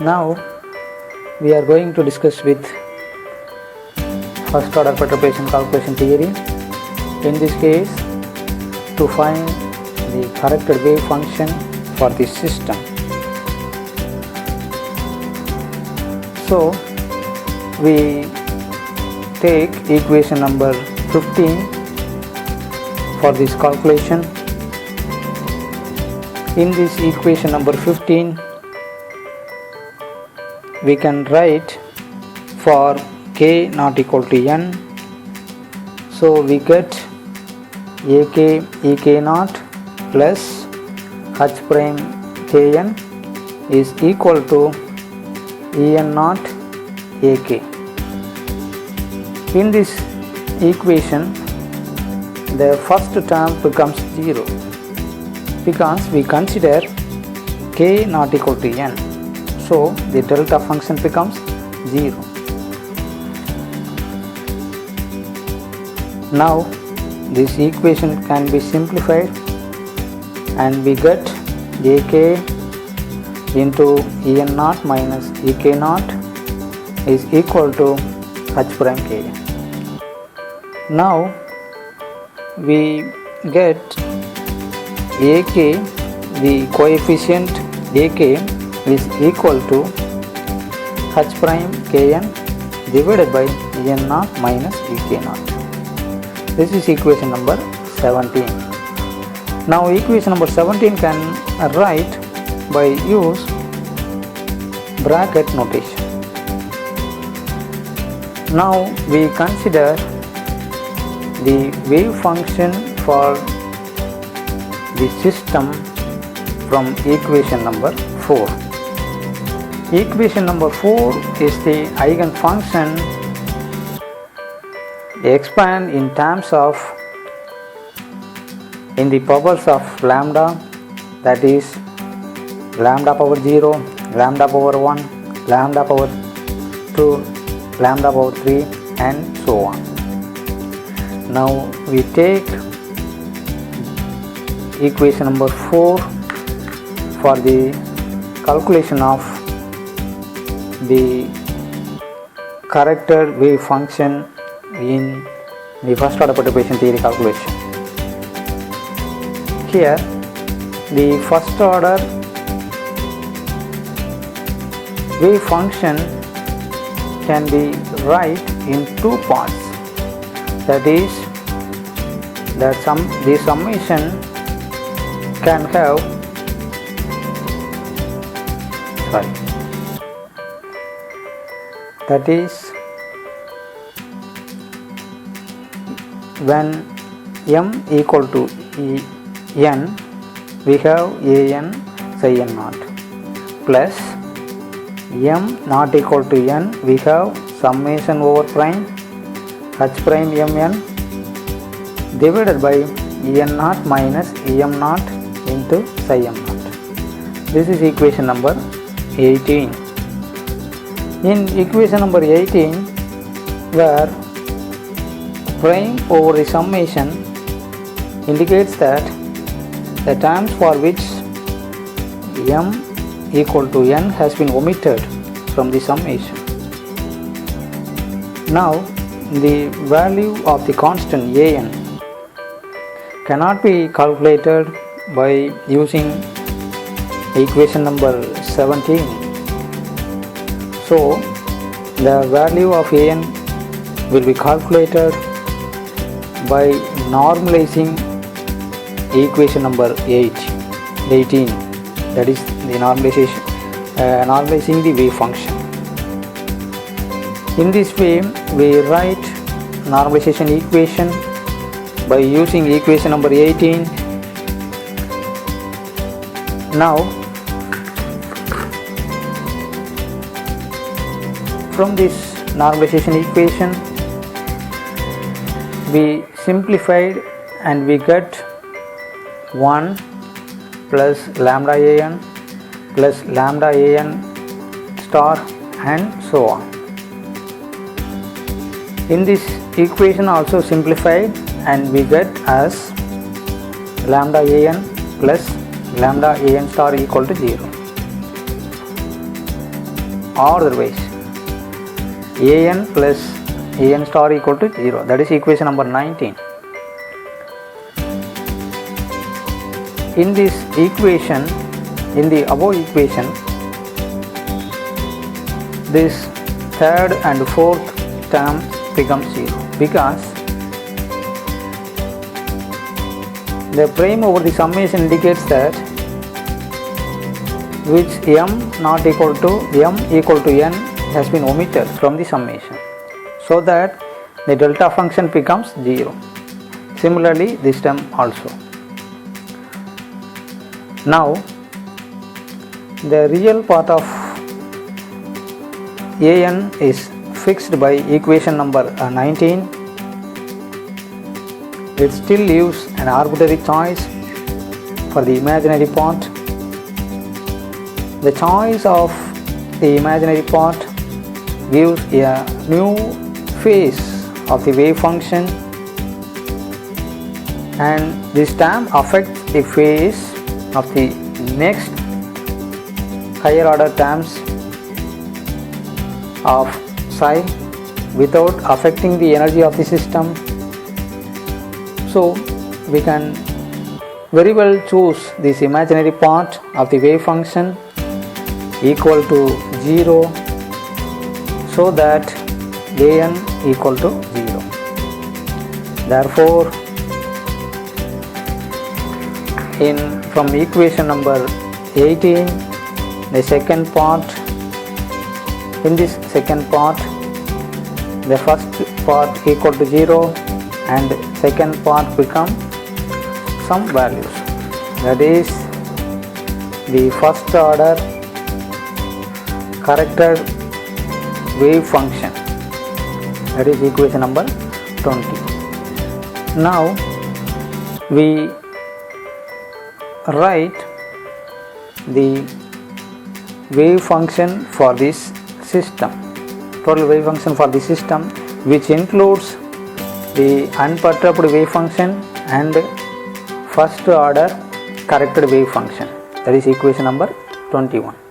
Now we are going to discuss with first order perturbation calculation theory. In this case, to find the corrected wave function for this system. So we take equation number 15 for this calculation. In this equation number 15, we can write for k not equal to n. So we get ak ek naught plus h prime kn is equal to en naught ak. In this equation, the first term becomes 0 because we consider k not equal to n. So the delta function becomes 0. Now this equation can be simplified and we get ak into en naught minus ek naught is equal to h prime k. Now we get ak, the coefficient ak is equal to h prime kn divided by en naught minus ek naught. This is equation number 17. Now equation number 17 can write by use bracket notation. Now we consider the wave function for the system from equation number 4. Equation number 4 is the eigenfunction expand in terms of in the powers of lambda, that is lambda power 0, lambda power 1, lambda power 2, lambda power 3 and so on. Now we take equation number 4 for the calculation of the corrected wave function in the first order perturbation theory calculation. Here the first order wave function can be write in two parts, that is the summation can have that is when m equal to n, we have an psi n naught plus m not equal to n, we have summation over prime h prime mn divided by en naught minus em naught into psi m naught. This is equation number 18. In equation number 18, where prime over the summation indicates that the terms for which m equal to n has been omitted from the summation. Now the value of the constant an cannot be calculated by using equation number 17. So the value of an will be calculated by normalizing equation number 18, that is the normalizing the wave function. In this way we write normalization equation by using equation number 18. Now from this normalization equation we simplified and we get 1 plus lambda an plus lambda an star and so on. In this equation also simplified and we get as lambda an plus lambda an star equal to 0. or otherwise an plus an star equal to 0. That is equation number 19. In this equation, in the above equation, this third and fourth term becomes 0 because the prime over the summation indicates that which m not equal to m equal to n has been omitted from the summation, so that the delta function becomes 0. Similarly, this term also. Now, the real part of an is fixed by equation number 19. It still leaves an arbitrary choice for the imaginary part. The choice of the imaginary part gives a new phase of the wave function, and this term affects the phase of the next higher order terms of psi without affecting the energy of the system. So we can very well choose this imaginary part of the wave function equal to 0, so that an equal to 0. Therefore, from equation number 18, the second part, in this second part, the first part equal to 0 and second part become some values, that is the first order corrected wave function, that is equation number 20. Now we write the wave function for this system, total wave function for the system, which includes the unperturbed wave function and first order corrected wave function, that is equation number 21.